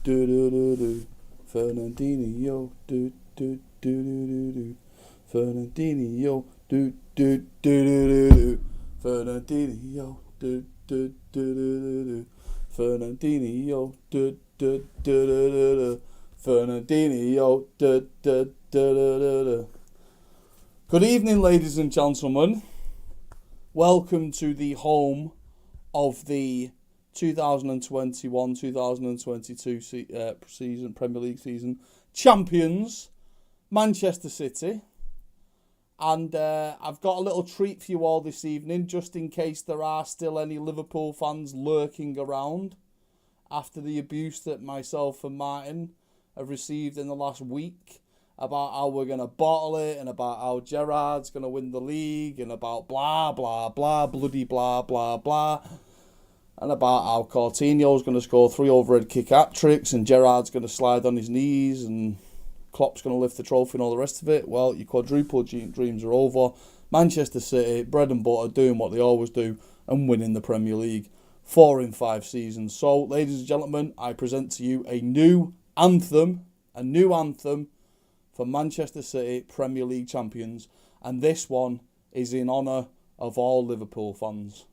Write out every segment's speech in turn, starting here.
do do do do. Fernandinho, do do do do do do. Fernandinho, do do do do do do. Fernandinho, do do do do do. Fernandinho, do do do do do. Fernandinho, do do do do do. Good evening, ladies and gentlemen. Welcome to the home of the 2021-2022 season, Premier League season champions, Manchester City. And I've got a little treat for you all this evening, just in case there are still any Liverpool fans lurking around after the abuse that myself and Martin have received in the last week about how we're going to bottle it and about how Gerrard's going to win the league and about blah, blah, blah, bloody blah, blah, blah. And about how Coutinho's going to score 3 overhead kick hat-tricks and Gerrard's going to slide on his knees and Klopp's going to lift the trophy and all the rest of it. Well, your quadruple dreams are over. Manchester City, bread and butter, doing what they always do and winning the Premier League 4 in 5 seasons. So, ladies and gentlemen, I present to you a new anthem for Manchester City Premier League champions. And this one is in honour of all Liverpool fans.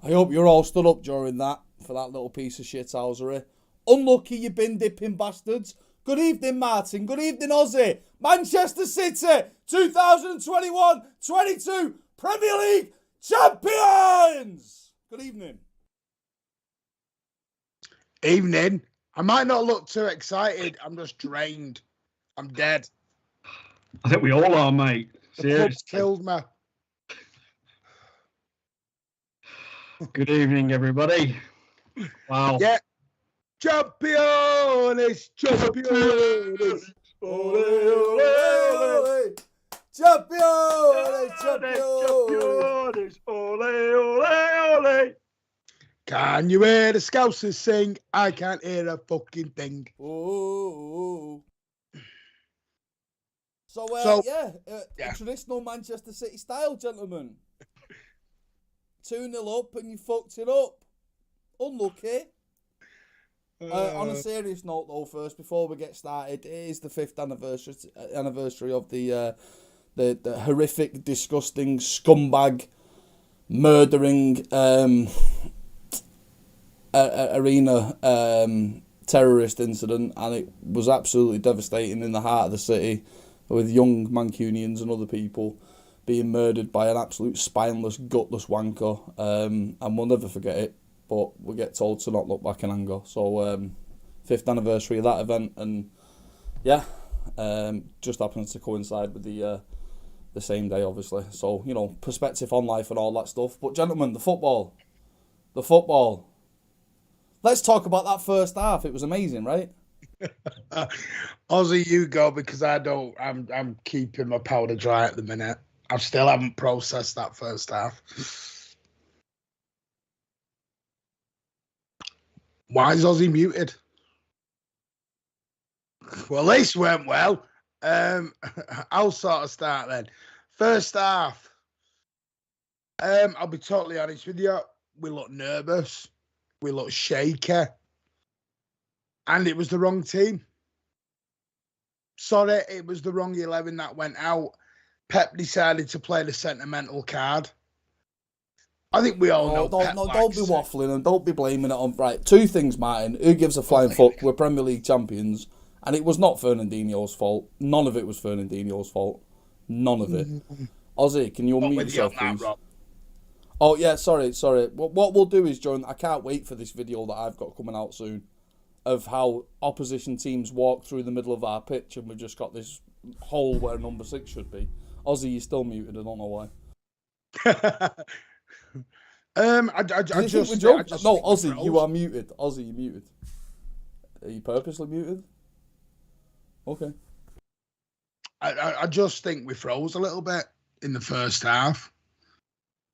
I hope you're all stood up during that for that little piece of shithousery. Unlucky, you bin dipping bastards. Good evening, Martin. Good evening, Aussie. Manchester City, 2021-22 Premier League champions. Good evening. Evening. I might not look too excited. I'm just drained. I'm dead. I think we all are, mate. The club's killed me. Good evening, everybody. Wow. Yeah. Champions! Champions! Ole, ole, ole. Champions! Champions! Ole, ole, ole. Can you hear the Scousers sing? I can't hear a fucking thing. Oh. So, traditional Manchester City style, gentlemen. 2-0 up and you fucked it up. Unlucky. On a serious note, though, first, before we get started, it is the 5th anniversary of the horrific, disgusting, scumbag, murdering arena terrorist incident, and it was absolutely devastating in the heart of the city with young Mancunians and other people being murdered by an absolute spineless, gutless wanker, and we'll never forget it, but we get told to not look back in anger. So, 5th anniversary of that event, and yeah, just happens to coincide with the same day, obviously. So, you know, perspective on life and all that stuff. But gentlemen, the football. Let's talk about that first half. It was amazing, right? Aussie, you go, because I'm keeping my powder dry at the minute. I still haven't processed that first half. Why is Aussie muted? Well, this went well. I'll sort of start then. First half. I'll be totally honest with you. We looked nervous. We looked shaky. And it was the wrong team. Sorry, it was the wrong 11 that went out. Pep decided to play the sentimental card. I think we all know. Don't be waffling and don't be blaming it on. Right, two things, Martin. Who gives a flying fuck? We're Premier League champions, and it was not Fernandinho's fault. None of it was Fernandinho's fault. None of it. Ozzy, can you unmute yourself, please? Oh yeah, sorry. What we'll do is I can't wait for this video that I've got coming out soon, of how opposition teams walk through the middle of our pitch, and we've just got this hole where number 6 should be. Ozzy, you're still muted. I don't know why. Ozzy, you are muted. Ozzy, you're muted. Are you purposely muted? Okay. I just think we froze a little bit in the first half.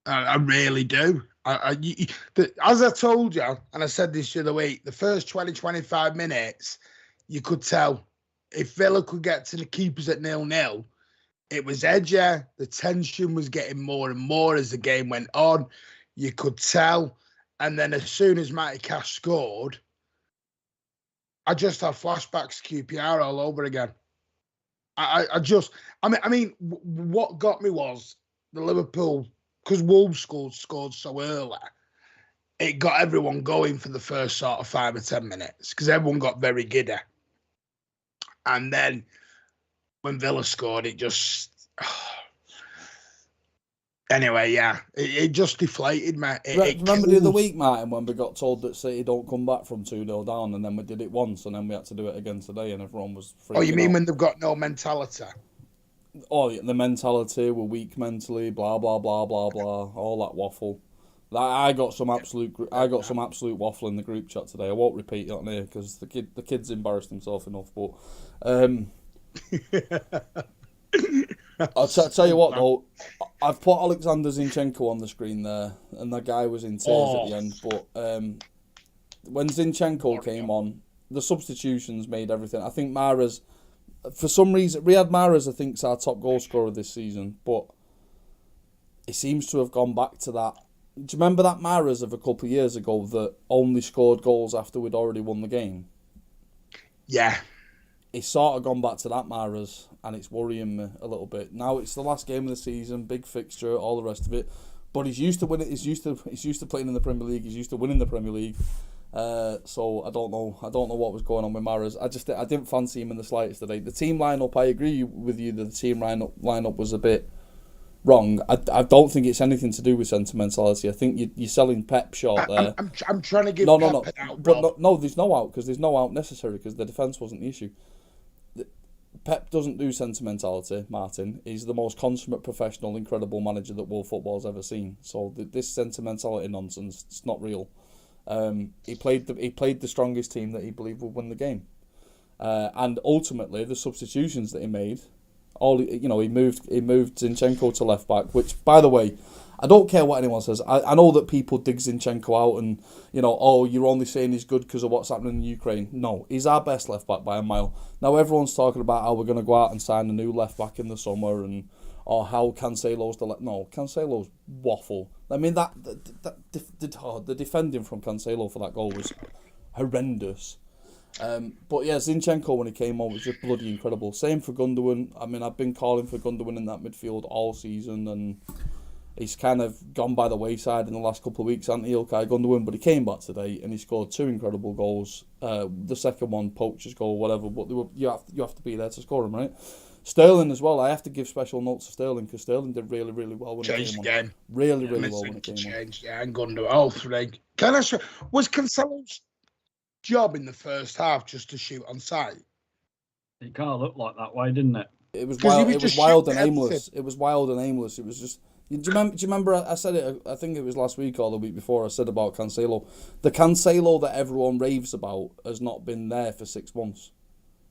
I really do. As I told you, and I said this the other week, the first 20-25 minutes, you could tell if Villa could get to the keepers at 0-0, it was edgier. The tension was getting more and more as the game went on. You could tell. And then as soon as Matty Cash scored, I just had flashbacks to QPR all over again. I mean, what got me was the Liverpool, because Wolves scored so early, it got everyone going for the first sort of 5 or 10 minutes because everyone got very giddy. And then when Villa scored, it just... Anyway, yeah, it just deflated, mate. Remember the other week, Martin, when we got told that City don't come back from 2-0 down, and then we did it once, and then we had to do it again today, and everyone was freaking out. Oh, you mean when they've got no mentality? Oh, the mentality, we're weak mentally, blah blah blah blah blah, all that waffle. I got some absolute waffle in the group chat today. I won't repeat it on here because the kid's embarrassed himself enough. But I'll tell you what though, I've put Alexander Zinchenko on the screen there, and that guy was in tears at the end. But when Zinchenko came on, the substitutions made everything. I think Mahrez, for some reason, Riyad Mahrez, I think, is our top goal scorer this season, but he seems to have gone back to that. Do you remember that Mahrez of a couple of years ago that only scored goals after we'd already won the game? Yeah. He's sort of gone back to that Mahrez, and it's worrying me a little bit. Now it's the last game of the season, big fixture, all the rest of it. But he's used to winning. He's used to playing in the Premier League. He's used to winning the Premier League. So I don't know what was going on with Mahrez. I didn't fancy him in the slightest today. The team lineup, I agree with you that the team lineup was a bit wrong. I don't think it's anything to do with sentimentality. I think you're selling Pep short there. I'm trying to give Pep an out, but no, there's no out because there's no out necessary because the defence wasn't the issue. Pep doesn't do sentimentality, Martin. He's the most consummate, professional, incredible manager that world football's ever seen. So this sentimentality nonsense, it's not real. He played the strongest team that he believed would win the game, and ultimately the substitutions that he made, he moved Zinchenko to left back. Which, by the way, I don't care what anyone says. I know that people dig Zinchenko out and you're only saying he's good because of what's happening in Ukraine. No, he's our best left back by a mile. Now everyone's talking about how we're going to go out and sign a new left back in the summer or how Cancelo's Cancelo's waffle. I mean the defending from Cancelo for that goal was horrendous. But yeah, Zinchenko when he came on was just bloody incredible. Same for Gundogan. I mean, I've been calling for Gundogan in that midfield all season, and he's kind of gone by the wayside in the last couple of weeks, hasn't he, Ilkay Gundogan? But he came back today and he scored 2 incredible goals. The second one, poacher's goal, whatever. But you have to be there to score them, right? Sterling as well. I have to give special notes to Sterling because Sterling did really, really well when he came on. Really well when he came on. Yeah, and Gundogan, all three. Was Cancelo's job in the first half just to shoot on sight? It kind of looked like that way, didn't it? It was wild. It was wild and aimless. It was wild and aimless. It was just. Do you remember? I said it. I think it was last week or the week before. I said about Cancelo. The Cancelo that everyone raves about has not been there for 6 months.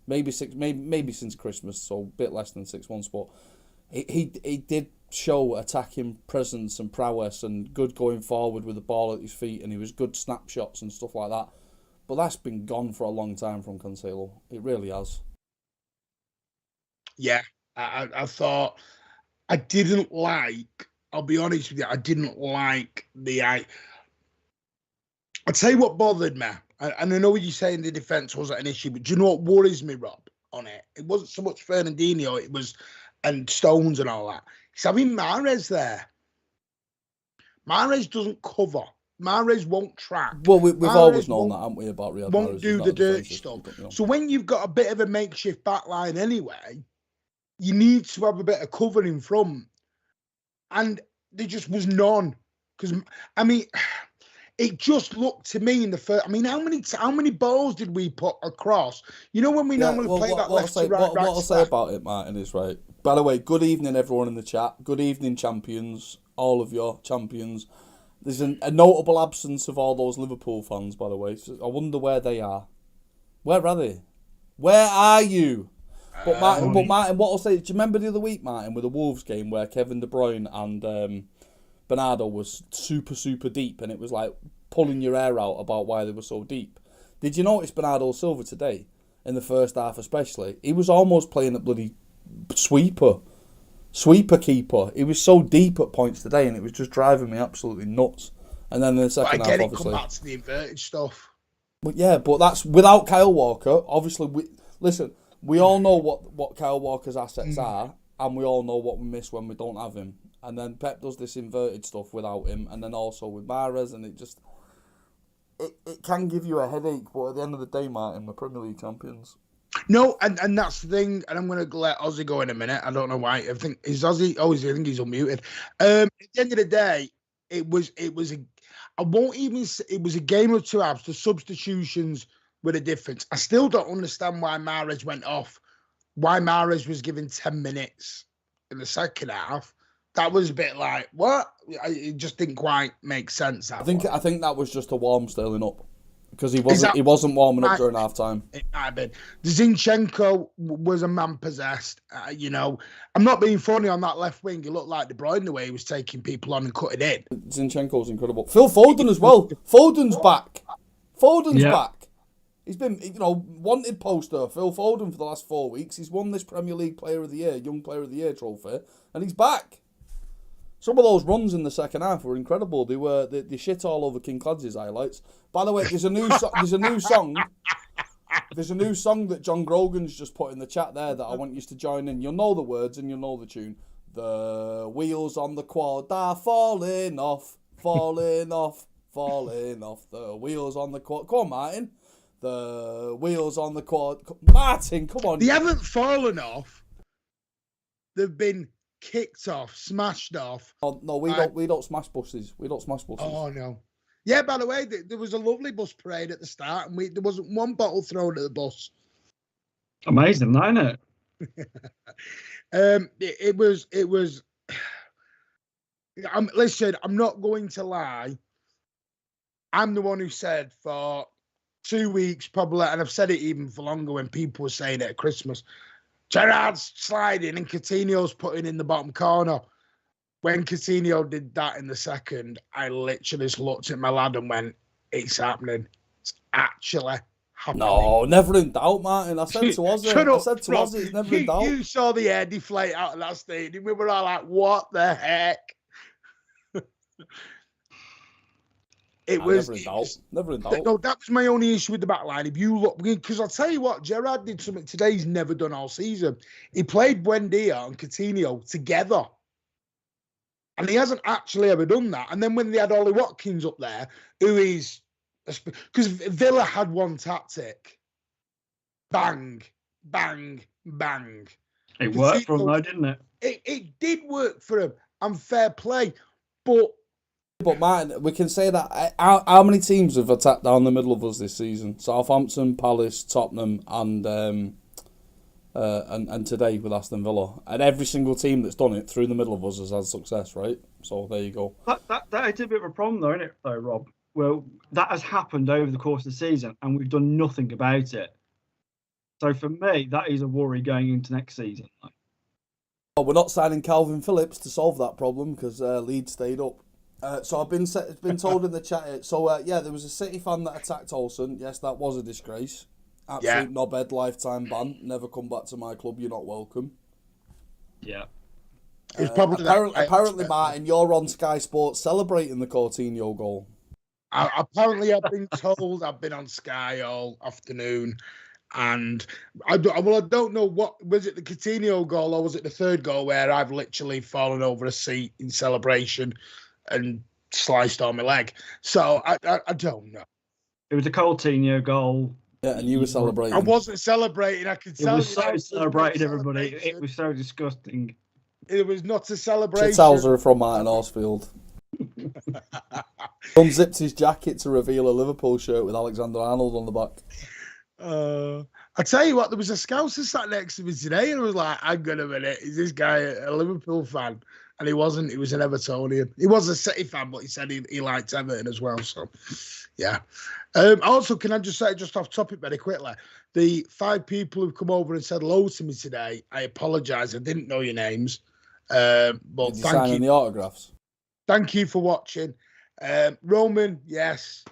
Maybe since Christmas, so a bit less than 6 months. But he did show attacking presence and prowess and good going forward with the ball at his feet, and he was good snapshots and stuff like that. But that's been gone for a long time from Cancelo. It really has. Yeah, I thought. I didn't like, I'll be honest with you, I didn't like I'll tell you what bothered me, and I know what you're saying the defence wasn't an issue, but do you know what worries me, Rob, on it? It wasn't so much Fernandinho, and Stones and all that. He's having Mahrez there. Mahrez doesn't cover. Mahrez won't track. Well, we've Mahrez always known that, haven't we, about Riyad won't Mahrez? do the dirty stuff. So when you've got a bit of a makeshift backline anyway, you need to have a bit of cover in front. And there just was none. Because, I mean, it just looked to me in the first. I mean, how many balls did we put across? You know, when we normally play that left to right. What I'll say about it, Martin, is right. By the way, good evening, everyone in the chat. Good evening, champions. All of your champions. There's a notable absence of all those Liverpool fans, by the way. So I wonder where they are. Where are they? Where are you? But Martin, what I'll say, do you remember the other week, Martin, with the Wolves game where Kevin De Bruyne and Bernardo was super, super deep, and it was like pulling your hair out about why they were so deep? Did you notice Bernardo Silva today, in the first half especially? He was almost playing a bloody sweeper keeper. He was so deep at points today, and it was just driving me absolutely nuts. And then in the second half, obviously, come back to the inverted stuff. But yeah, but that's without Kyle Walker. Obviously, we all know what Kyle Walker's assets are, and we all know what we miss when we don't have him. And then Pep does this inverted stuff without him, and then also with Mahrez, and it can give you a headache. But at the end of the day, Martin, we're Premier League champions. No, and that's the thing, and I'm going to let Ozzy go in a minute. I don't know why. I think is Ozzy. Oh, I think he's unmuted. At the end of the day, it was a. I won't even say it was a game of two halves. The substitutions were the difference. I still don't understand why Mahrez went off. Why Mahrez was given 10 minutes in the second half. That was a bit like what? It just didn't quite make sense. I think that was just a warm Sterling up. Because he wasn't warming up during half time. It might have been. Zinchenko was a man possessed. You know, I'm not being funny on that left wing. He looked like De Bruyne the way he was taking people on and cutting in. Zinchenko's incredible. Phil Foden as well. Foden's back. Back. He's been, wanted poster Phil Foden for the last 4 weeks. He's won this Premier League Player of the Year, Young Player of the Year trophy, and he's back. Some of those runs in the second half were incredible. They shit all over King Clancy's highlights. By the way, there's a new song that John Grogan's just put in the chat there that I want you to join in. You'll know the words and you'll know the tune. The wheels on the quad are falling off. The wheels on the quad. Come on, Martin. The wheels on the quad. Martin, come on. They haven't fallen off. They've been kicked off, smashed off. Oh, no, we don't smash buses. We don't smash buses. Oh no. Yeah, by the way, there was a lovely bus parade at the start, and there wasn't one bottle thrown at the bus. Amazing, isn't it? It was. Listen, I'm not going to lie. I'm the one who said for 2 weeks, probably, and I've said it even for longer when people were saying it at Christmas. Gerrard's sliding and Coutinho's putting in the bottom corner. When Coutinho did that in the second, I literally just looked at my lad and went, it's happening. It's actually happening. No, never in doubt, Martin. I said to Ozzy, it's never in doubt. You saw the air deflate out of that stadium. We were all like, what the heck? Never in doubt. No, that was my only issue with the back line. If you look, because I'll tell you what, Gerrard did something today he's never done all season. He played Buendia and Coutinho together. And he hasn't actually ever done that. And then when they had Ollie Watkins up there, who is... Because Villa had one tactic. Bang, bang, bang. It worked for him though, didn't it? It did work for him. And fair play. But Martin, we can say that how many teams have attacked down the middle of us this season? Southampton, Palace, Tottenham, and today with Aston Villa. And every single team that's done it through the middle of us has had success, right? So there you go. That is a bit of a problem though, isn't it, though, Rob? Well, that has happened over the course of the season and we've done nothing about it. So for me, that is a worry going into next season. Well, we're not signing Calvin Phillips to solve that problem because Leeds stayed up. So I've been told in the chat. So there was a City fan that attacked Olsen. Yes, that was a disgrace. Absolute knobhead, lifetime ban. Never come back to my club. You're not welcome. Yeah. It's probably apparently, Martin, you're on Sky Sports celebrating the Coutinho goal. Apparently, I've been told. I've been on Sky all afternoon, and I don't know what was it, the Coutinho goal or was it the third goal where I've literally fallen over a seat in celebration and sliced on my leg. So I don't know. It was a Coutinho goal. Yeah, and you were celebrating. I wasn't celebrating. I could It tell was you. so celebrated, everybody. It was so disgusting. It was not a celebration. Shithouser from Martin Horsfield. Unzipped his jacket to reveal a Liverpool shirt with Alexander Arnold on the back. I tell you what, there was a Scouser sat next to me today, and I was like, hang on a minute, is this guy a Liverpool fan? And he wasn't. He was an Evertonian. He was a City fan, but he said he liked Everton as well. So, yeah. Also, can I just say, just off topic very quickly, the 5 people who've come over and said hello to me today, I apologise. I didn't know your names. But Did you sign any autographs? Thank you for watching. Roman, yes.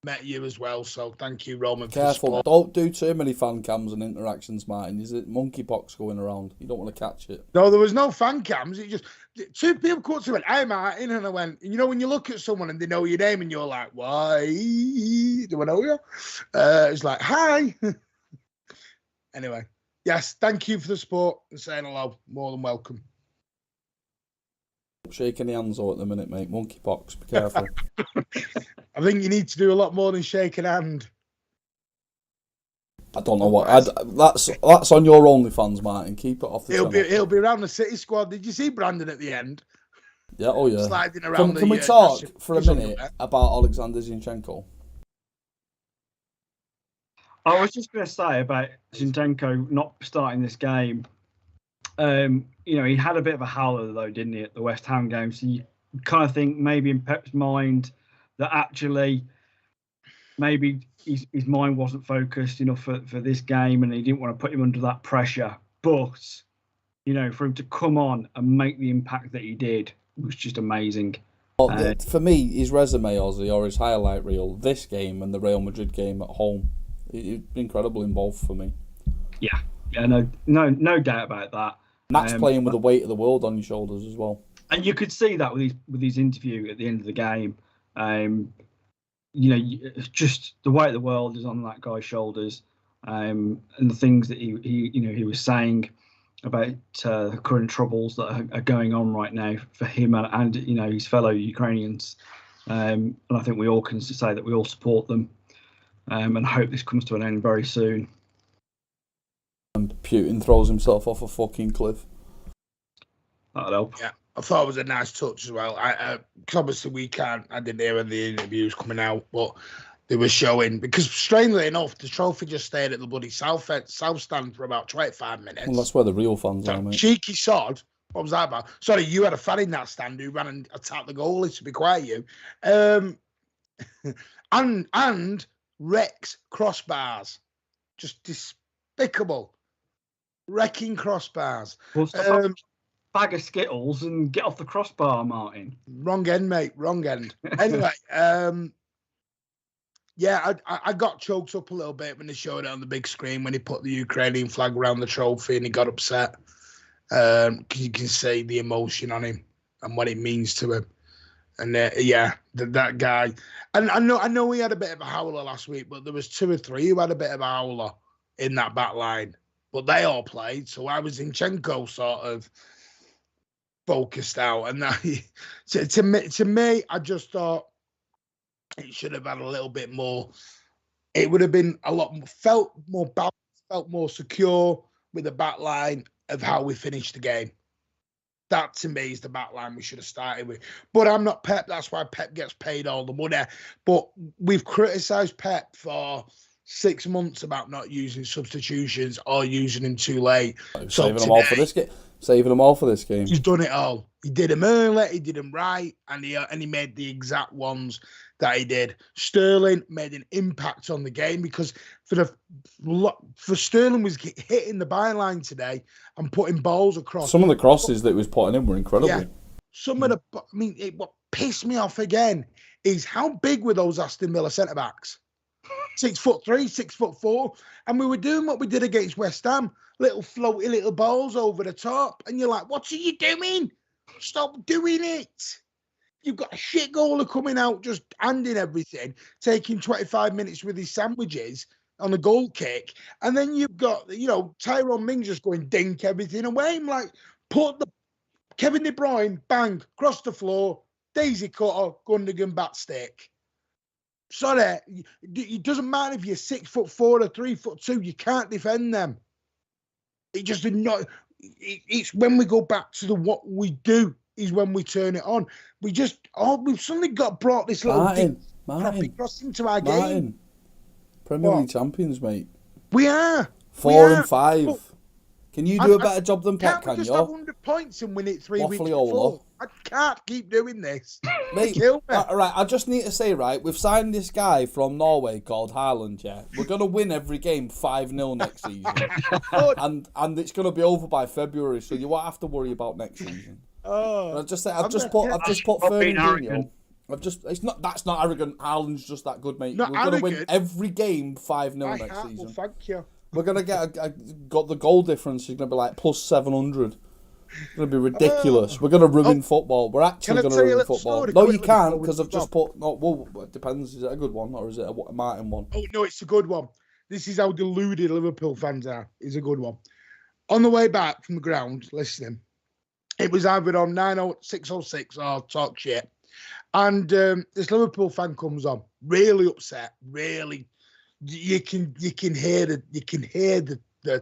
Met you as well, so thank you, Roman. Careful, don't do too many fan cams and interactions, Martin. Is it monkeypox going around? You don't want to catch it. No, there was no fan cams. It just 2 people come up to me and went, "Hey, Martin," and I went, you know, when you look at someone and they know your name and you're like, "Why do I know you?" It's like, "Hi." Anyway, yes, thank you for the support and saying hello. More than welcome. Shaking the hands out at the minute, mate. Monkeypox. Be careful. I think you need to do a lot more than shake a hand. I don't know what. That's on your OnlyFans, Martin. Keep it off the channel. It'll be around the City squad. Did you see Brandon at the end? Yeah, oh yeah. Sliding around. Can we talk for a minute about Alexander Zinchenko? I was just going to say about Zinchenko not starting this game. You know, he had a bit of a howler though, didn't he, at the West Ham game? So you kind of think maybe in Pep's mind that actually maybe his mind wasn't focused enough for this game, and he didn't want to put him under that pressure. But you know, for him to come on and make the impact that he did was just amazing. Well, for me, his resume, Ozzy, or his highlight reel, this game and the Real Madrid game at home, it's incredible in both for me. Yeah, no doubt about that. Max playing with the weight of the world on your shoulders as well. And you could see that with his interview at the end of the game. You know, just the weight of the world is on that guy's shoulders, and the things that he was saying about the current troubles that are going on right now for him and you know, his fellow Ukrainians. And I think we all can say that we all support them, and hope this comes to an end very soon. And Putin throws himself off a fucking cliff. That'll help. Yeah, I thought it was a nice touch as well. Cause obviously I didn't hear when the interviews coming out, but they were showing, because strangely enough, the trophy just stayed at the bloody south stand for about 25 minutes. Well, that's where the real fans are, mate. Cheeky sod. What was that about? Sorry, you had a fan in that stand who ran and attacked the goalie, to be quiet, you. And Rex crossbars. Just despicable. Wrecking crossbars. Well, bag of Skittles and get off the crossbar, Martin. Wrong end, mate. Wrong end. Anyway, yeah, I got choked up a little bit when they showed it on the big screen when he put the Ukrainian flag around the trophy and he got upset. Because you can see the emotion on him and what it means to him. And yeah, that guy. And I know he had a bit of a howler last week, but there was 2 or 3 who had a bit of a howler in that back line. But they all played, so I was Zinchenko sort of focused out. And that, to me, I just thought it should have had a little bit more. It would have been a lot more, felt more balanced, felt more secure with the back line of how we finished the game. That, to me, is the back line we should have started with. But I'm not Pep. That's why Pep gets paid all the money. But we've criticised Pep for 6 months about not using substitutions or using them too late. Saving them all for this game. Saving them all for this game. He's done it all. He did them early. He did them right, and he made the exact ones that he did. Sterling made an impact on the game because for Sterling was hitting the byline today and putting balls across. Some of the crosses that he was putting in were incredible. Yeah, what pissed me off again is how big were those Aston Villa centre backs? 6'3", 6'4", and we were doing what we did against West Ham, little floaty little balls over the top, and you're like, what are you doing? Stop doing it. You've got a shit goaler coming out, just handing everything, taking 25 minutes with his sandwiches on a goal kick, and then you've got, Tyrone Mings just going dink everything away. I'm like, put the Kevin De Bruyne, bang, across the floor, Daisy cutter, Gundogan bat stick. Sorry, it doesn't matter if you're 6'4" or 3'2", you can't defend them. It just did not. It's when we go back to what we do is when we turn it on. We've suddenly brought this little deep cross into our game. Premier League champions, mate. We are 4 and 5. But can you do a better job than Pep? Can't we just have 100 points and win it 3 weeks before? I can't keep doing this. Mate, kill me. Right, I just need to say, right, we've signed this guy from Norway called Haaland, yeah? We're going to win every game 5-0 next season. and it's going to be over by February, so you won't have to worry about next season. I've just put Fernandinho. That's not arrogant. Haaland's just that good, mate. We're going to win every game 5-0 next season. Well, thank you. We're going to got the goal difference is going to be like plus 700. It's going to be ridiculous. We're going to ruin football. We're actually going to ruin football. No, you can't, because I've just put... No, well, it depends. Is it a good one or is it a Martin one? Oh, no, it's a good one. This is how deluded Liverpool fans are. It's a good one. On the way back from the ground, listening, it was either on 606 or Talk Shit. And this Liverpool fan comes on, really upset, really... You can hear the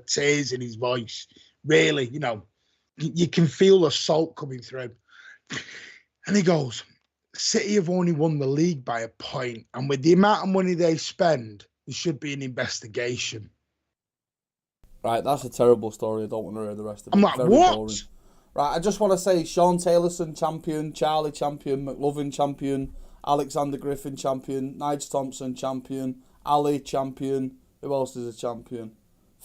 tears in his voice. Really, you can feel the salt coming through. And he goes, City have only won the league by a point, and with the amount of money they spend, there should be an investigation. Right, that's a terrible story. I don't want to hear the rest of it. I'm like, Very what? boring. Right, I just want to say Sean Taylorson champion, Charlie champion, McLovin champion, Alexander Griffin champion, Nigel Thompson champion, Ali champion. Who else is a champion?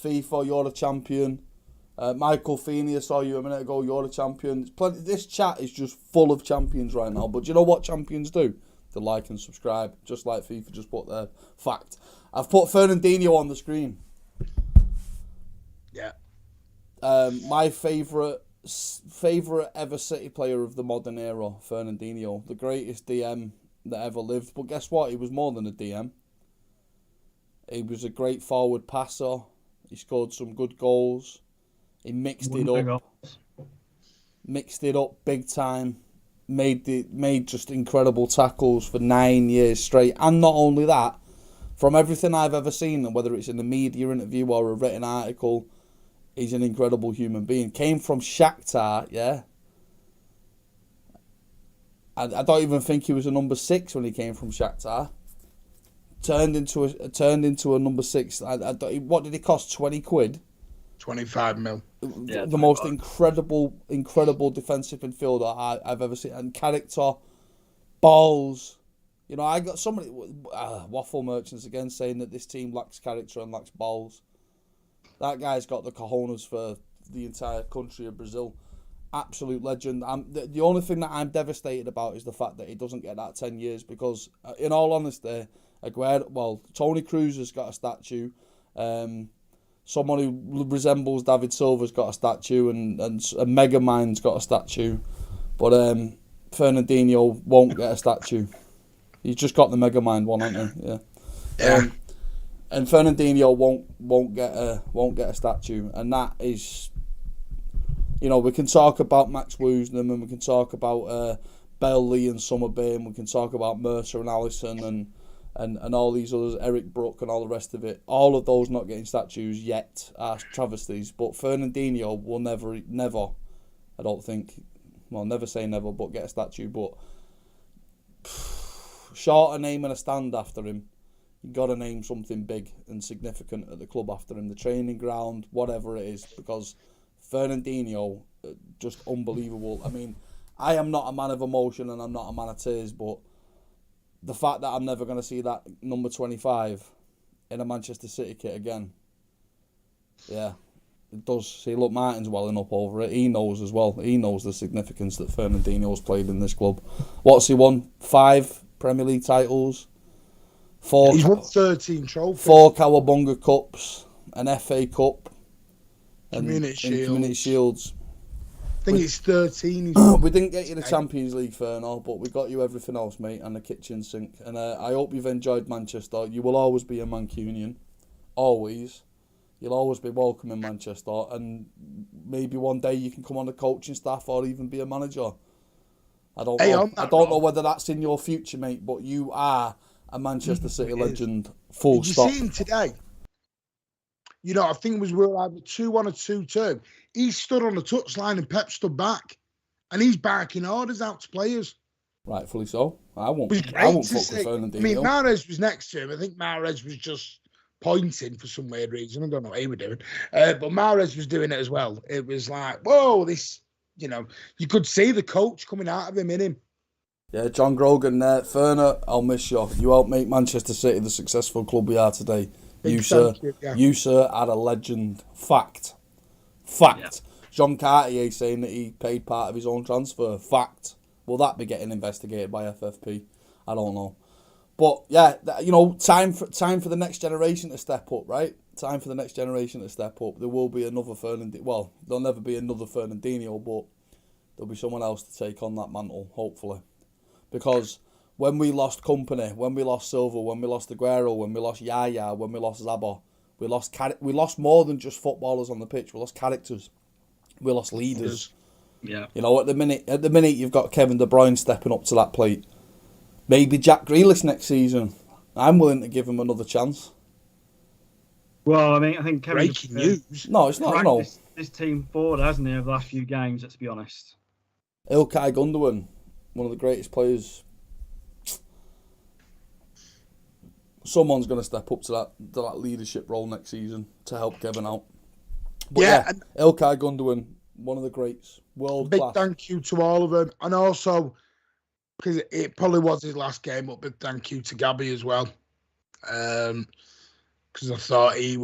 FIFA, you're a champion. Michael Feeney, I saw you a minute ago, you're a champion. This chat is just full of champions right now. But do you know what champions do? They like and subscribe, just like FIFA just put there. Fact. I've put Fernandinho on the screen. Yeah. My favourite ever City player of the modern era, Fernandinho. The greatest DM that ever lived. But guess what? He was more than a DM. He was a great forward passer. He scored some good goals. He mixed it up big time. Made just incredible tackles for 9 years straight. And not only that, from everything I've ever seen, whether it's in a media interview or a written article, he's an incredible human being. Came from Shakhtar, yeah. I don't even think he was a number 6 when he came from Shakhtar. Turned into a number 6. What did he cost? 20 quid. 25 mil. Yeah, the most incredible defensive midfielder I've ever seen. And character, balls. I got somebody waffle merchants again saying that this team lacks character and lacks balls. That guy's got the cojones for the entire country of Brazil. Absolute legend. The only thing that I'm devastated about is the fact that he doesn't get that 10 years because, in all honesty, Tony Cruz has got a statue. Someone who resembles David Silva's got a statue, and Megamind's got a statue. But Fernandinho won't get a statue. He's just got the Megamind one, hasn't he? Yeah. And Fernandinho won't get a statue, and that is, we can talk about Max Woosnam, and we can talk about Bell Lee and Summerby, and we can talk about Mercer and Allison and all these others, Eric Brook and all the rest of it. All of those not getting statues yet are travesties, but Fernandinho will never, I don't think, well, never say never, but get a statue. But short of naming a stand after him, you got to name something big and significant at the club after him, the training ground, whatever it is, because Fernandinho, just unbelievable. I mean, I am not a man of emotion and I'm not a man of tears, but the fact that I'm never going to see that number 25 in a Manchester City kit again, yeah, it does. See, look, Martin's welling up over it. He knows as well. He knows the significance that Fernandinho's played in this club. What's he won? 5 Premier League titles. He's won 13 trophies. 4 Cowabunga Cups, an FA Cup, and Community Shields. I think it's 13. We didn't get you the Champions League, Ferno, but we got you everything else, mate, and the kitchen sink. And I hope you've enjoyed Manchester. You will always be a Mancunian. Always. You'll always be welcome in Manchester. And maybe one day you can come on the coaching staff or even be a manager. I don't Hey, know. on that, I don't know Rob. whether that's in your future, mate, but you are a Manchester City It is. legend. Full Did you stop. see him today? You know, I think it was we were either 2-1 or 2-2. He stood on the touchline and Pep stood back. And he's barking orders out to players. Rightfully so. I It was won't great fuck to with see. Fernandinho. I mean, Mahrez was next to him. I think Mahrez was just pointing for some weird reason. I don't know what he was doing. But Mahrez was doing it as well. It was like, whoa, this, you know, you could see the coach coming out of him in him. Yeah, John Grogan there. Ferner, I'll miss you. You helped make Manchester City the successful club we are today. Big You, sir. thank you, yeah. You, sir, are a legend. Fact. John Cartier saying that he paid part of his own transfer. Fact. Will that be getting investigated by FFP? I don't know. But yeah, you know, time for the next generation to step up, right? Time for the next generation to step up. There will be another Fernandinho. Well, there'll never be another Fernandinho, but there'll be someone else to take on that mantle, hopefully. Because when we lost Company, when we lost Silva, when we lost Aguero, when we lost Yaya, when we lost Zaba, we lost more than just footballers on the pitch. We lost characters. We lost leaders. Yeah. You know, at the minute you've got Kevin De Bruyne stepping up to that plate. Maybe Jack Grealish next season. I'm willing to give him another chance. Well, I mean, I think Kevin Breaking news. No, it's not. No, this team forward, hasn't he, over the last few games? Let's be honest. Ilkay Gundogan, one of the greatest players. Someone's going to step up to that leadership role next season to help Kevin out. But yeah, Ilkay Gundogan, one of the greats, world big class. thank you to all of them, and also because it probably was his last game, but big thank you to Gabby as well. Because I thought he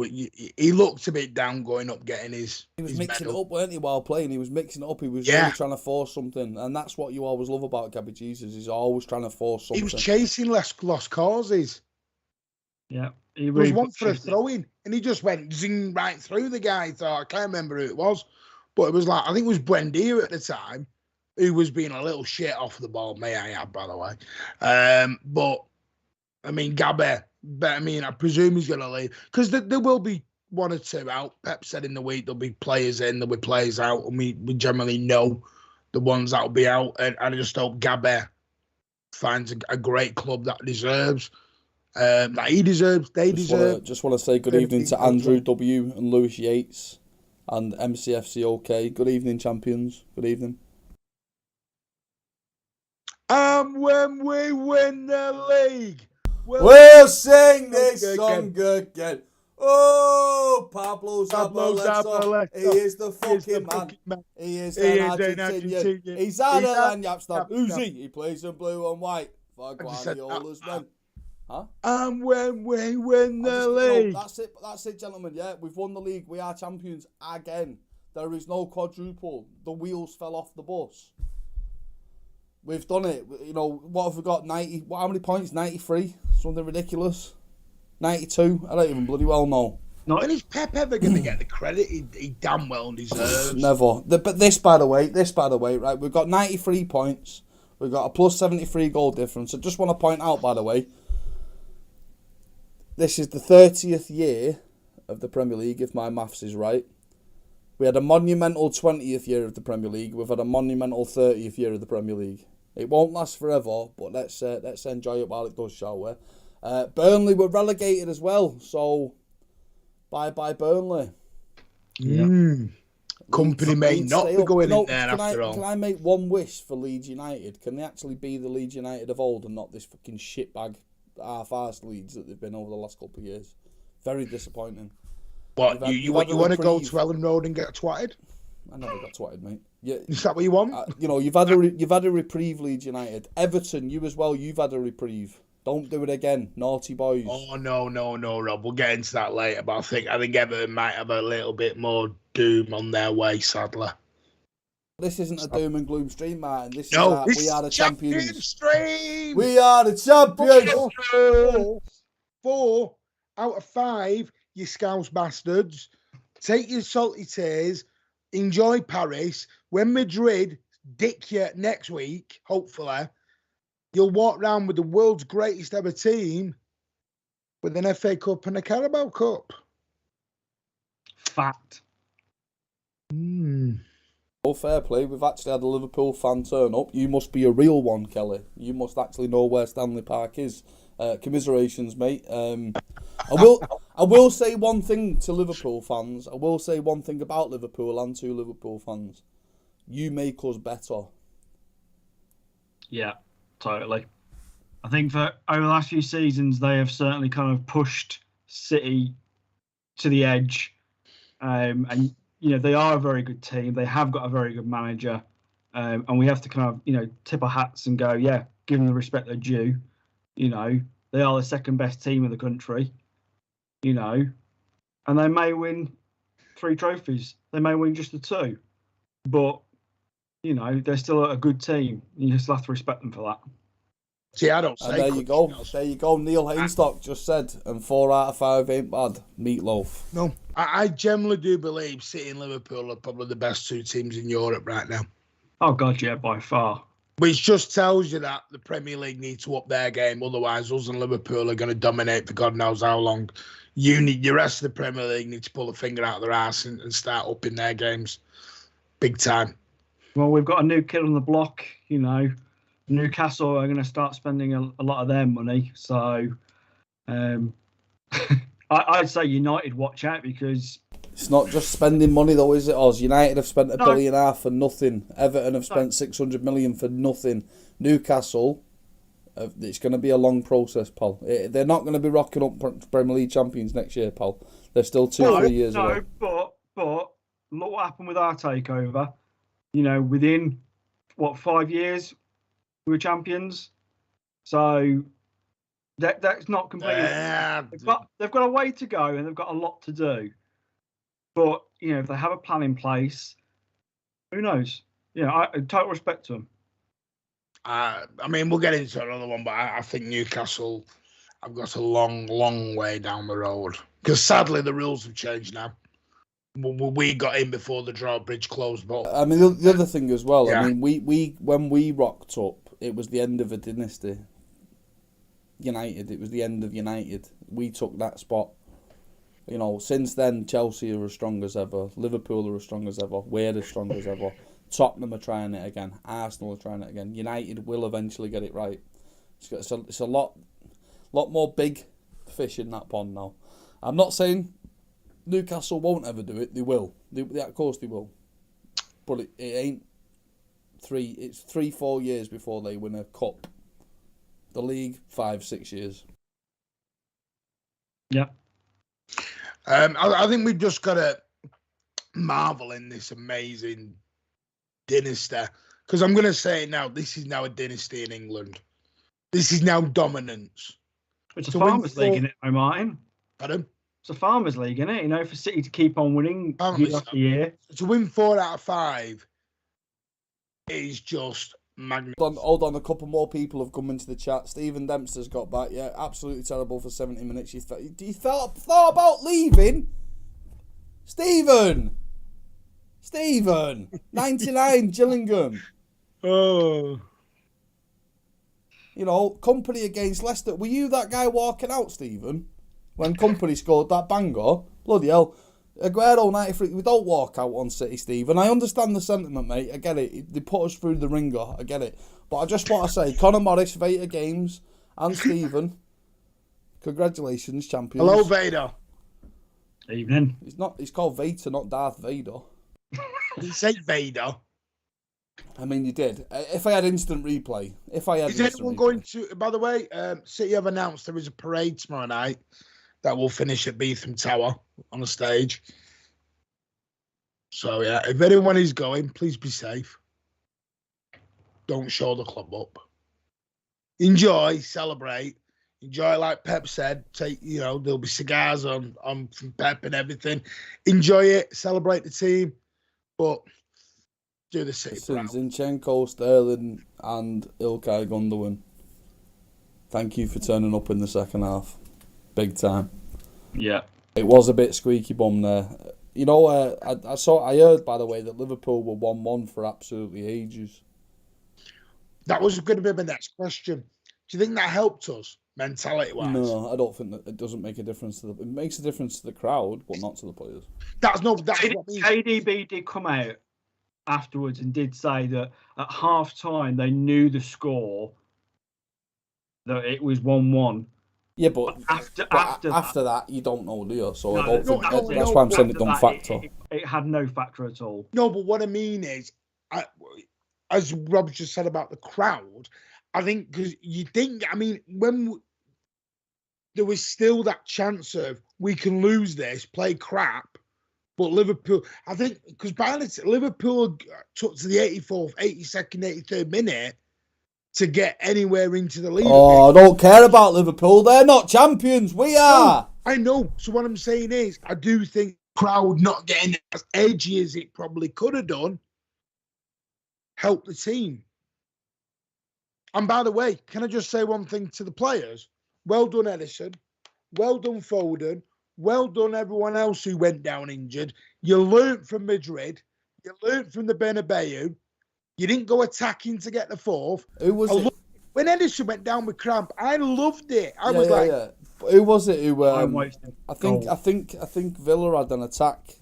looked a bit down going up, getting his. He was his mixing medal. it up, weren't he, while playing? He was mixing it up. He was really trying to force something, and that's what you always love about Gabby Jesus. He's always trying to force something. He was chasing lost causes. Yeah, there was one for a throw-in, and he just went zing right through the guy. Thought I can't remember who it was, but it was like I think it was Buendia at the time, who was being a little shit off the ball. May I add, by the way. But I mean, Gabby. But I mean, I presume he's going to leave because there will be one or two out. Pep said in the week there'll be players in, there'll be players out, and we generally know the ones that'll be out. And I just hope Gabby finds a great club that deserves. That he deserves, they deserve. Just want to say good evening to Andrew W. and Lewis Yates and MCFC OK. Good evening, champions. Good evening. And when we win the league, we'll sing this song again. Oh, Pablo Zabaleta. He is the fucking man. He is an Argentinian. He's an Yapstam. Uzi. He plays in blue and white for Guardiola's men. Huh? And when we win the league. No, that's it, gentlemen. Yeah, we've won the league. We are champions again. There is no quadruple. The wheels fell off the bus. We've done it. You know, what have we got? 90. How many points? 93? Something ridiculous. 92? I don't even bloody well know. When is Pep ever going to get the credit he damn well deserves? Never. But this, by the way, right, we've got 93 points. We've got a plus 73 goal difference. I just want to point out, by the way, this is the 30th year of the Premier League, if my maths is right. We had a monumental 20th year of the Premier League. We've had a monumental 30th year of the Premier League. It won't last forever, but let's enjoy it while it does, shall we? Burnley were relegated as well, so bye Burnley. Company may not be going in there after all. Can I make one wish for Leeds United? Can they actually be the Leeds United of old and not this fucking shitbag half-arsed Leeds that they've been over the last couple of years? Very disappointing. What, you want to go to Ellen Road and get twatted? I never got twatted, mate. Yeah, is that what you want? You've had a reprieve, Leeds United. Everton, you as well. You've had a reprieve. Don't do it again, naughty boys. Oh no, Rob. We'll get into that later. But I think Everton might have a little bit more doom on their way, sadly. This isn't a doom and gloom stream, Martin. We are the champions. Stream. We are the champions. 4 out of 5. You scouse bastards. Take your salty tears. Enjoy Paris. When Madrid dick you next week, hopefully, you'll walk around with the world's greatest ever team with an FA Cup and a Carabao Cup. Fact. Oh, fair play. We've actually had a Liverpool fan turn up. You must be a real one, Kelly. You must actually know where Stanley Park is. Commiserations, mate. I will say one thing to Liverpool fans. I will say one thing about Liverpool and to Liverpool fans. You make us better. Yeah, totally. I think that over the last few seasons, they have certainly kind of pushed City to the edge. And, they are a very good team. They have got a very good manager. And we have to kind of, tip our hats and go, yeah, give them the respect they're due. They are the second best team in the country, and they may win 3 trophies. They may win just the 2. But, they're still a good team. You just have to respect them for that. See, I don't say. And there you go. There you go. Neil Hainstock just said, and 4 out of 5 ain't bad. Meatloaf. No, I generally do believe City and Liverpool are probably the best 2 teams in Europe right now. Oh, God, yeah, by far. Which just tells you that the Premier League need to up their game. Otherwise, us and Liverpool are going to dominate for God knows how long. The rest of the Premier League need to pull a finger out of their ass and start upping their games. Big time. Well, we've got a new kid on the block, Newcastle are going to start spending a lot of their money. So I'd say United watch out, because it's not just spending money though, is it, Oz? United have spent $1.5 billion for nothing. Everton have spent 600 million for nothing. Newcastle, it's going to be a long process, pal. They're not going to be rocking up Premier League champions next year, pal. They're still 3 years away. But look what happened with our takeover. Within 5 years, we were champions. So that's not completely. They've got a way to go, and they've got a lot to do. But if they have a plan in place, who knows? I total respect to them. We'll get into another one, but I think Newcastle have got a long, long way down the road, because sadly the rules have changed now. We got in before the drawbridge closed, but the other thing as well. Yeah. We when we rocked up, it was the end of a dynasty. United, it was the end of United. We took that spot. Since then, Chelsea are as strong as ever. Liverpool are as strong as ever. We're as strong as ever. Tottenham are trying it again. Arsenal are trying it again. United will eventually get it right. It's a lot more big fish in that pond now. I'm not saying Newcastle won't ever do it. They will. Of course they will. But it ain't 3. It's 3-4 years before they win a cup. The league, 5-6 years. Yeah. I think we've just got to marvel in this amazing dynasty, because I'm going to say it now. This is now a dynasty in England. This is now dominance. It's a Farmers League, isn't it, Martin? Pardon? It's a Farmers League, isn't it? For City to keep on winning year after year. To win 4 out of 5 is just magnificent. Hold on, a couple more people have come into the chat. Stephen Dempster's got back. Yeah, absolutely terrible for 70 minutes. You thought about leaving? Stephen! 99, Gillingham. Oh. Company against Leicester. Were you that guy walking out, Stephen? When Company scored that banger? Bloody hell. Aguero 93. We don't walk out on City, Stephen. I understand the sentiment, mate. I get it. They put us through the ringer. I get it. But I just want to say, Conor Morris, Vader Games, and Stephen, congratulations, champions. Hello, Vader. Evening. He's called Vader, not Darth Vader. You said Vader. You did. If I had instant replay. Is anyone going to... By the way, City have announced there is a parade tomorrow night that will finish at Beetham Tower on a stage. So, yeah, if anyone is going, please be safe. Don't show the club up. Enjoy, celebrate. Enjoy, like Pep said. There'll be cigars on from Pep and everything. Enjoy it, celebrate the team, but do the City proud. Zinchenko, Sterling, and Ilkay Gundogan. Thank you for turning up in the second half. Big time. Yeah. It was a bit squeaky bum there. I heard, by the way, that Liverpool were 1-1 for absolutely ages. That was going to be my next question. Do you think that helped us, mentality-wise? No, I don't think that. It doesn't make a difference it makes a difference to the crowd, but not to the players. That's what I mean. KDB did come out afterwards and did say that at half time they knew the score, that it was 1-1. Yeah, but after that, you don't know, do you? So I don't think that's why I'm saying it don't factor. It had no factor at all. No, but what I mean is, as Rob just said about the crowd, I think because you think, I mean, when there was still that chance of we can lose this, play crap, but Liverpool, I think, because by Liverpool took to the 84th, 82nd, 83rd minute to get anywhere into the league. Oh, I don't care about Liverpool. They're not champions. We are. No, I know. So what I'm saying is, I do think crowd not getting as edgy as it probably could have done helped the team. And by the way, can I just say one thing to the players? Well done, Edison. Well done, Foden. Well done, everyone else who went down injured. You learnt from Madrid. You learnt from the Bernabeu. You didn't go attacking to get the fourth. Who was it? When Edison went down with cramp, I loved it. I was Who was it? Who? I think Villa had an attack.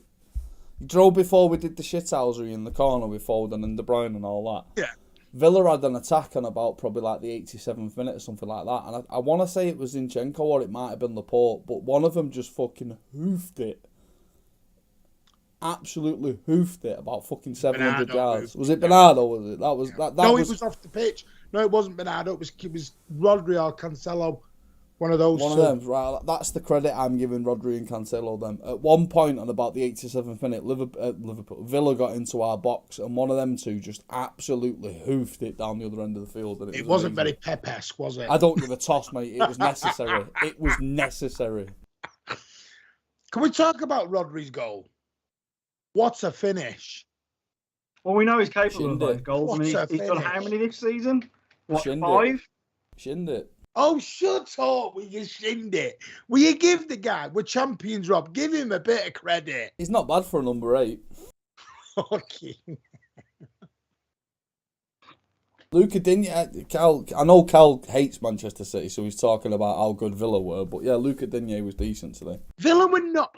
You drove before we did the shithousery in the corner with Foden and De Bruyne and all that. Yeah. Villa had an attack on about probably like the 87th minute or something like that, and I want to say it was Zinchenko or it might have been Laporte, but one of them just fucking hoofed it. Absolutely hoofed it about fucking 700 yards. Was it Bernardo? Was it? No, it was off the pitch. No, it wasn't Bernardo. It was Rodri or Cancelo. One of those. One of them, right? That's the credit I'm giving Rodri and Cancelo. Them at one point on about the 87th minute, Villa got into our box, and one of them two just absolutely hoofed it down the other end of the field. And it wasn't very Pep-esque, was it? I don't give a toss, mate. It was necessary. It was necessary. Can we talk about Rodri's goal? What a finish! Well, we know he's capable of those goals. He's done how many this season? What, 5? Shinned it. Oh, shut up! Will you shinned it? Will you give the guy? We're champions, Rob. Give him a bit of credit. He's not bad for a number 8. Okay. Luca Digne, I know Cal hates Manchester City, so he's talking about how good Villa were, but yeah, Luca Digne was decent today. Villa were not.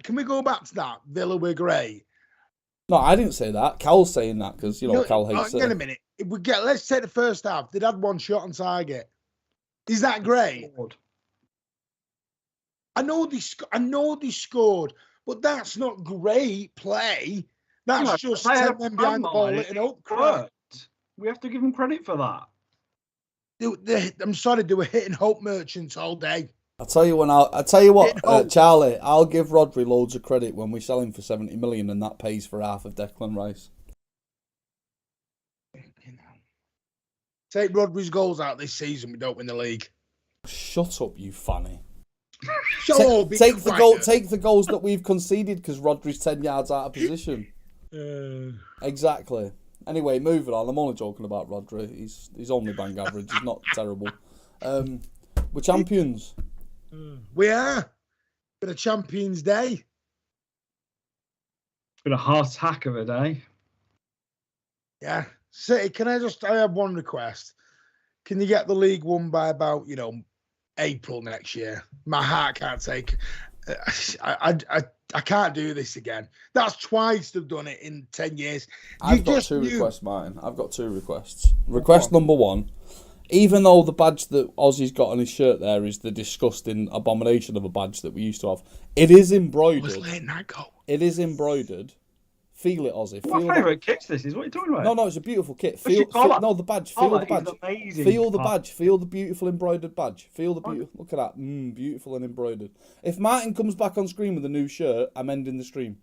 Can we go back to that? Villa were great. No, I didn't say that. Cal's saying that because Cal hates it. Wait a minute. Let's take the first half. They'd had one shot on target. Is that great? I know they scored, but that's not great play. That's just 10 men behind the ball letting up crap. We have to give them credit for that. I'm sorry, they were hitting hope merchants all day. I tell you what, Charlie, I'll give Rodri loads of credit when we sell him for 70 million and that pays for half of Declan Rice. Take Rodri's goals out this season, we don't win the league. Shut up, you fanny. Take the goals that we've conceded because Rodri's 10 yards out of position. Exactly. Anyway, moving on. I'm only joking about Rodri. He's only bang average. He's not terrible. We're champions. We are. Been a Champions Day. It's been a heart attack of a day. Yeah. City, I have one request. Can you get the league won by about, April next year? My heart can't take. I can't do this again. That's twice they've done it in 10 years. I've got two requests, Martin. I've got two requests. Request number one, even though the badge that Ozzy's got on his shirt there is the disgusting abomination of a badge that we used to have, it is embroidered. I was letting that go. It is embroidered. Feel it, Ozzy. My favourite kit's this is. What are you talking about? No, it's a beautiful kit. The badge. Feel the badge. Amazing. Feel the badge. Feel the beautiful embroidered badge. Feel the beautiful. Look at that. Beautiful and embroidered. If Martin comes back on screen with a new shirt, I'm ending the stream.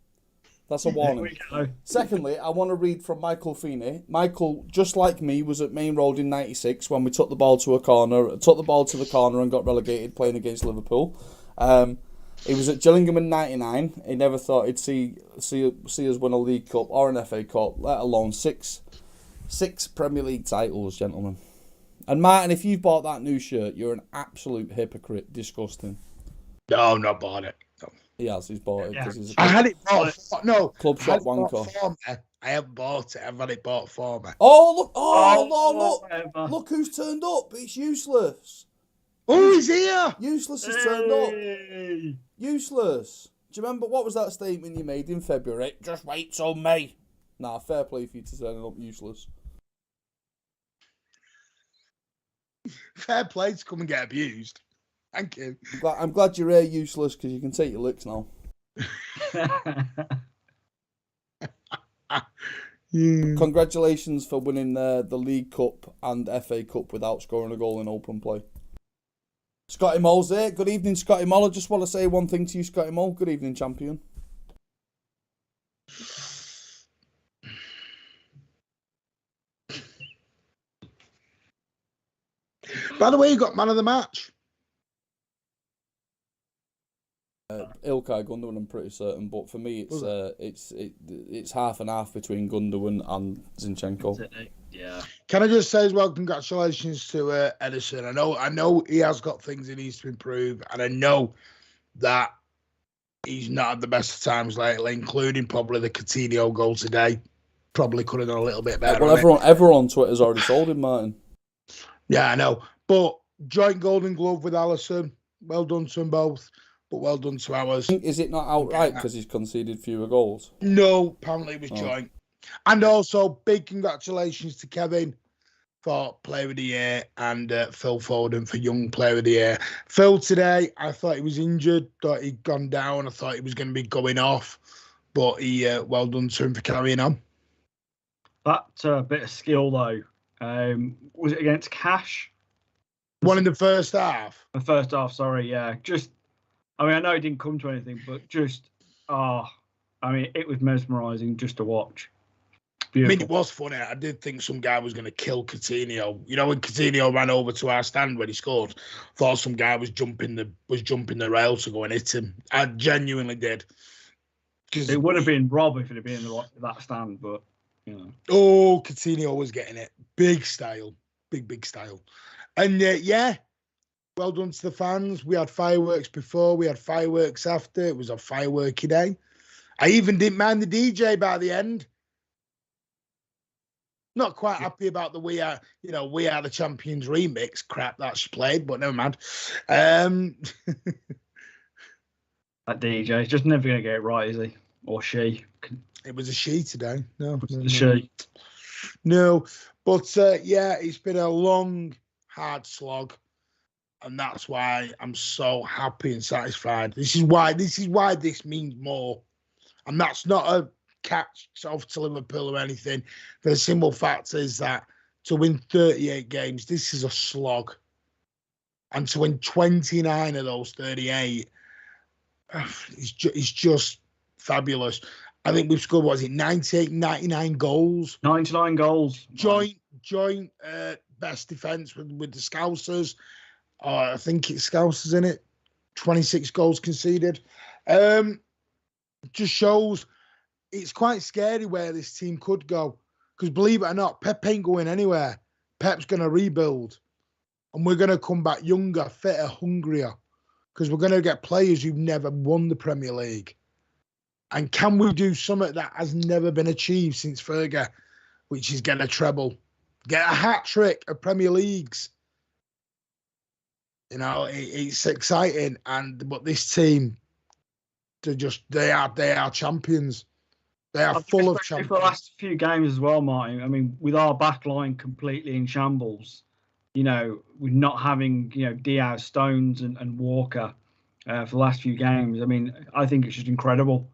That's a warning. Secondly, I want to read from Michael Feeney. Michael, just like me, was at Main Road in '96 when we took the ball to the corner and got relegated playing against Liverpool. He was at Gillingham in '99. He never thought he'd see us win a League Cup or an FA Cup, let alone six Premier League titles, gentlemen. And Martin, if you've bought that new shirt, you're an absolute hypocrite. Disgusting. No, I've not bought it. No. He has. He's bought it because he's. I had it bought. No, club shop wanker. I haven't bought it. I've had it bought for me. Oh look! Look! Look who's turned up! It's Useless. Oh, he's here! Useless has turned up. Useless. Do you remember what was that statement you made in February? Just wait till May. Nah, fair play for you to turn up useless. Fair play to come and get abused. Thank you. I'm glad you're here, useless, because you can take your licks now. Yeah. Congratulations for winning the League Cup and FA Cup without scoring a goal in open play. Scotty Moll's here. Good evening, Scotty Moll. I just want to say one thing to you, Scotty Moll. Good evening, champion. By the way, you got man of the match. Ilkay Gundogan, I'm pretty certain, but for me, it's half and half between Gundogan and Zinchenko. Yeah. Can I just say as well, congratulations to Edison. I know he has got things he needs to improve, and I know that he's not had the best of times lately, including probably the Coutinho goal today. Probably could have done a little bit better. Well, everyone on Twitter's already sold him, Martin. Yeah, I know. But joint Golden Glove with Alisson. Well done to them both, but well done to ours. Is it not outright because he's conceded fewer goals? No, apparently it was joint. And also, big congratulations to Kevin for Player of the Year and Phil Foden for Young Player of the Year. Phil today, I thought he was injured, thought he'd gone down, I thought he was going to be going off, but he well done to him for carrying on. That bit of skill, though, was it against Cash? One in the first half? The first half, sorry, yeah. I know it didn't come to anything, but it was mesmerising just to watch. Beautiful. I mean, it was funny. I did think some guy was going to kill Coutinho. You know, when Coutinho ran over to our stand when he scored, thought some guy was jumping the rail to go and hit him. I genuinely did. It would have been Rob if it had been that stand, but you know. Oh, Coutinho was getting it. Big style, big style, and well done to the fans. We had fireworks before, we had fireworks after. It was a fireworky day. I even didn't mind the DJ by the end. Not quite happy about the We Are the Champions remix crap that she played, but never mind. That DJ is just never going to get it right, is he? Or she? It was a she today. No, she. No, but it's been a long, hard slog, and that's why I'm so happy and satisfied. This is why this means more, and that's not a catch off to Liverpool or anything. The simple fact is that to win 38 games, this is a slog. And to win 29 of those 38, it's just fabulous. I think we've scored, 99 goals? 99 goals. Joint best defence with the Scousers. I think it's Scousers, in it. 26 goals conceded. Just shows it's quite scary where this team could go. Because believe it or not, Pep ain't going anywhere. Pep's going to rebuild. And we're going to come back younger, fitter, hungrier. Because we're going to get players who've never won the Premier League. And can we do something that has never been achieved since Fergie, which is get a treble, get a hat trick of Premier Leagues? You know, it's exciting. But this team, they are champions. They are full of champions. For the last few games as well, Martin. I mean, with our back line completely in shambles, you know, with not having, Diaz, Stones and Walker for the last few games. I mean, I think it's just incredible.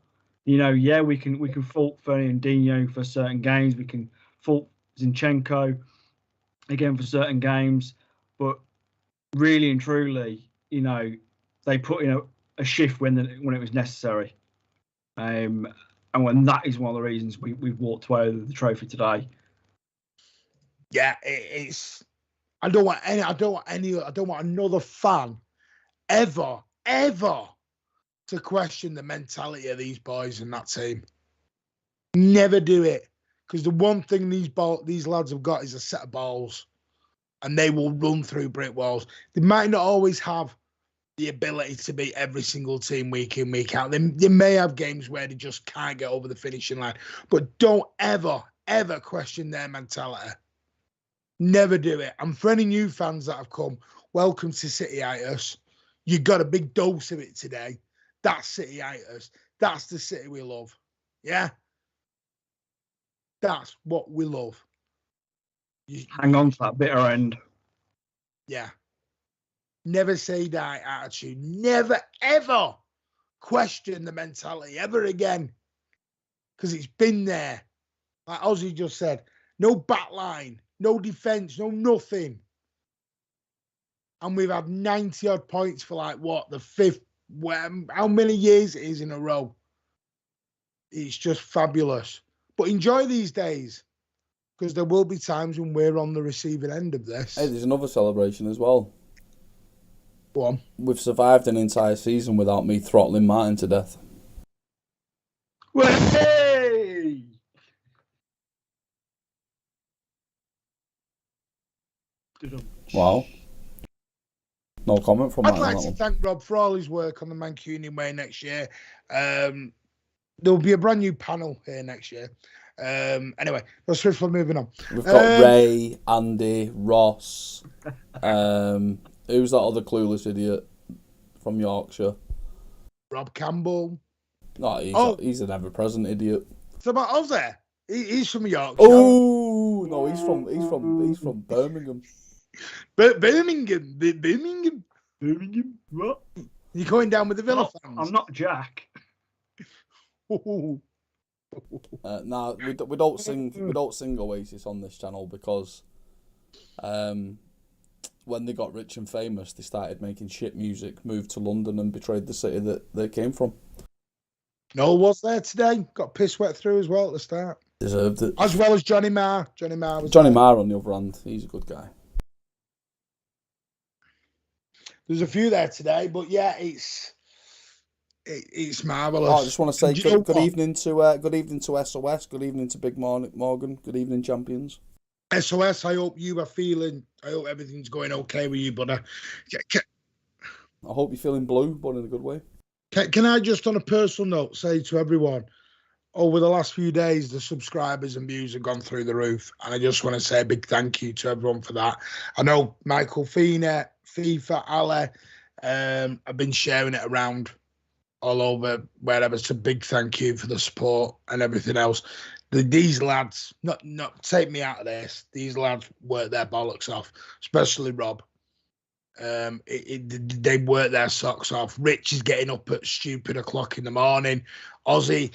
We can fault Fernandinho for certain games. We can fault Zinchenko again for certain games. But really and truly, they put in a shift when it was necessary. And when that is one of the reasons we've walked away with the trophy today. Yeah, it's. I don't want another fan ever to question the mentality of these boys in that team. Never do it, because the one thing these lads have got is a set of balls, and they will run through brick walls. They might not always have the ability to beat every single team week in, week out. They may have games where they just can't get over the finishing line, but don't ever question their mentality. Never do it. And for any new fans that have come, welcome to City-itis. You got a big dose of it today. That's City-itis. That's the City we love. Yeah? That's what we love. Hang on to that bitter end. Yeah. Never say die attitude. Never, ever question the mentality ever again. Because it's been there. Like Ozzy just said, no backline, no defence, no nothing. And we've had 90 odd points for like what? The fifth, how many years it is in a row? It's just fabulous. But enjoy these days. Because there will be times when we're on the receiving end of this. Hey, there's another celebration as well. Go on. We've survived an entire season without me throttling Martin to death. Hey! Wow. No comment from I'd Martin like on to that one. thank Rob for all his work on the Mancunian Way next year. There'll be a brand new panel here next year. Anyway, let's swiftly moving on. We've got Ray, Andy, Ross. Who's that other clueless idiot from Yorkshire? Rob Campbell. No, he's an ever-present idiot. So about Ozzy. He's from Yorkshire. Oh no, he's from Birmingham. Birmingham. What? You're going down with the Villa fans. I'm not Jack. Nah, we don't sing Oasis on this channel because when they got rich and famous, they started making shit music, moved to London, and betrayed the city that they came from. Noel was there today. Got piss wet through as well at the start. Deserved it. As well as Johnny Marr. Johnny Marr, on the other hand, he's a good guy. There's a few there today, but yeah, it's marvellous. Oh, I just want to say good evening to SOS, good evening to Big Morgan, good evening, champions. SOS, I hope everything's going okay with you, brother. I hope you're feeling blue, but in a good way. Can I just, on a personal note, say to everyone, over the last few days, the subscribers and views have gone through the roof, and I just want to say a big thank you to everyone for that. I know Michael Fina, FIFA, Ali, have been sharing it around all over wherever. It's a big thank you for the support and everything else. These lads, not take me out of this. These lads work their bollocks off, especially Rob. They work their socks off. Rich is getting up at stupid o'clock in the morning. Ozzy,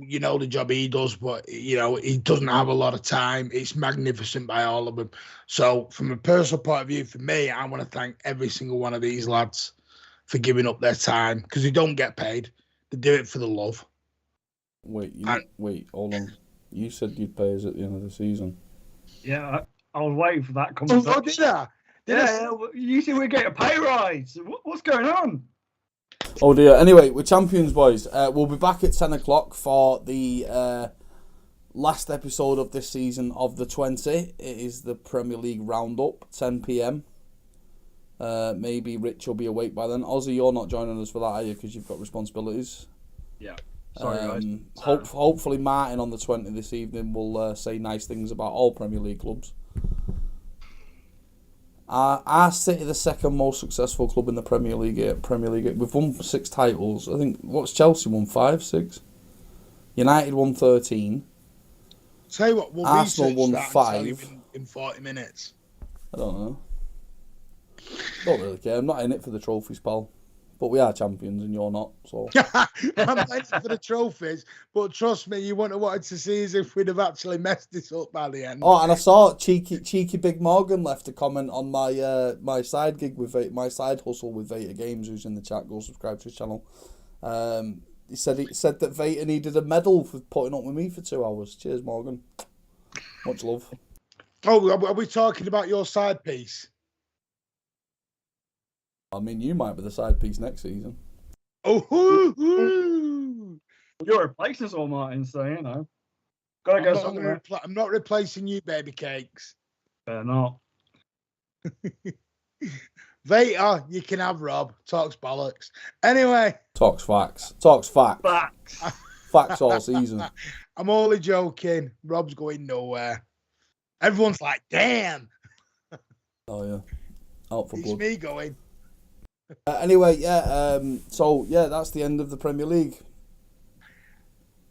you know the job he does, but you know he doesn't have a lot of time. It's magnificent by all of them. So from a personal point of view, for me, I want to thank every single one of these lads for giving up their time because they don't get paid. They do it for the love. Wait, hold on. You said you'd pay us at the end of the season. Yeah, I was waiting for that conversation. Oh, did I? Yeah, you see, we get a pay rise. What's going on? Oh dear. Anyway, we're champions, boys. We'll be back at 10 o'clock for the last episode of this season of the 20. It is the Premier League roundup, 10 p.m. Maybe Rich will be awake by then. Ozzy, you're not joining us for that, are you? Because you've got responsibilities. Yeah. Sorry, guys. Hopefully Martin on the 20 this evening will say nice things about all Premier League clubs. Our City, the second most successful club in the Premier League. We've won 6 titles. I think, what's Chelsea won? 5, 6? United won 13. Tell you what, we'll Arsenal won 5. In 40 minutes. I don't know. Don't really care. I'm not in it for the trophies, pal. But we are champions and you're not, so... I'm not in it for the trophies, but trust me, you wouldn't have wanted to see as if we'd have actually messed this up by the end. Oh, and I saw cheeky Big Morgan left a comment on my side gig with my side hustle with Veta Games, who's in the chat. Go subscribe to his channel. He said that Veta needed a medal for putting up with me for 2 hours. Cheers, Morgan. Much love. Oh, are we talking about your side piece? I mean, you might be the side piece next season. Oh, You're replacing us all, Martin, so you know. Gotta go somewhere. I'm not replacing you, baby cakes. Better not. Veta, you can have Rob. Talks bollocks. Anyway. Talks facts. Facts all season. I'm only joking. Rob's going nowhere. Everyone's like, damn. Oh, yeah. Out for it's blood. me going. Anyway, yeah. So, yeah, that's the end of the Premier League.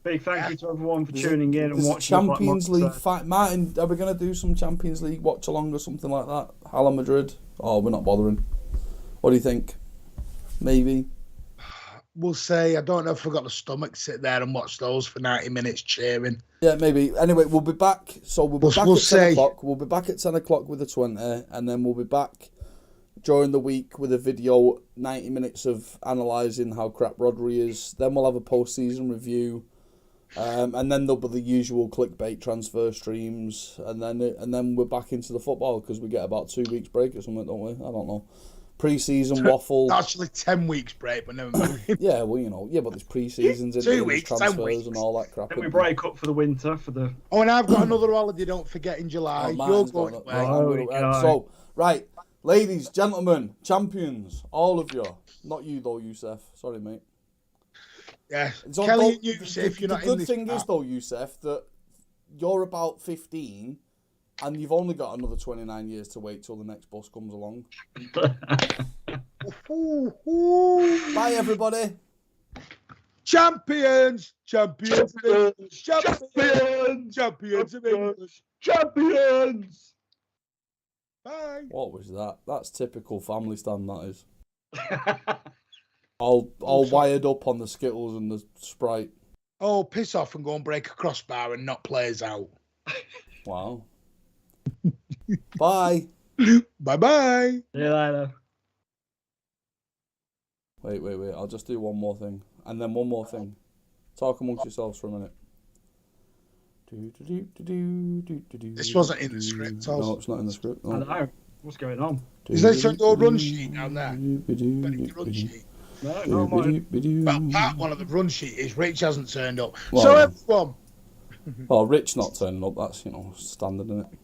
Big thank you to everyone for tuning in and There's a watching. Champions League fight. Martin, are we going to do some Champions League watch along or something like that? Hala Madrid? Oh, we're not bothering. What do you think? Maybe. We'll say, I don't know if I've got the stomach to sit there and watch those for 90 minutes cheering. Yeah, maybe. Anyway, we'll be back. So we'll be back at 10 o'clock. We'll be back at 10 o'clock with the 20, and then we'll be back during the week with a video, 90 minutes of analysing how crap Rodri is. Then we'll have a post-season review. And then there'll be the usual clickbait transfer streams. And then we're back into the football because we get about 2 weeks break or something, don't we? I don't know. Pre-season waffle. Actually, 10 weeks break, but never mind. Yeah, well, you know, but there's pre-seasons and 2 weeks, transfers and all that crap. Then we break up for the winter for the. Oh, and I've got another holiday. Don't forget in July. You're going away. So, right, ladies, gentlemen, champions, all of you. Not you though, Youssef. Sorry, mate. Yeah, Kelly and Youssef. The good thing is though, Youssef, that you're about 15. And you've only got another 29 years to wait till the next bus comes along. Bye, everybody. Champions! Champions of English! Champions! Champions of English! Champions! Bye. What was that? That's typical family stand, that is. all wired up on the Skittles and the Sprite. Oh, piss off and go and break a crossbar and knock players out. Wow. Bye. Bye-bye. See you later. Wait. I'll just do one more thing. And then one more thing. Talk amongst yourselves for a minute. This wasn't in the script, Oz. No, it's not in the script. No. I don't know. What's going on? Is there some run sheet down there? Run sheet. No, not mine. Well, part one of the run sheet is Rich hasn't turned up. Well, so everyone. Well, Rich not turning up, that's, standard, isn't it?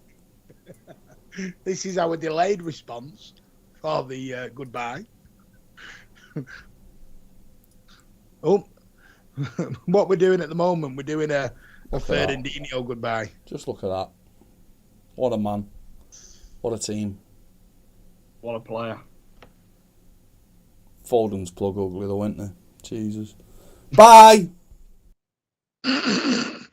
This is our delayed response for the goodbye. Oh, what we're doing at the moment, we're doing a Fernandinho goodbye. Just look at that. What a man. What a team. What a player. Foden's plug ugly though, isn't he? Jesus. Bye!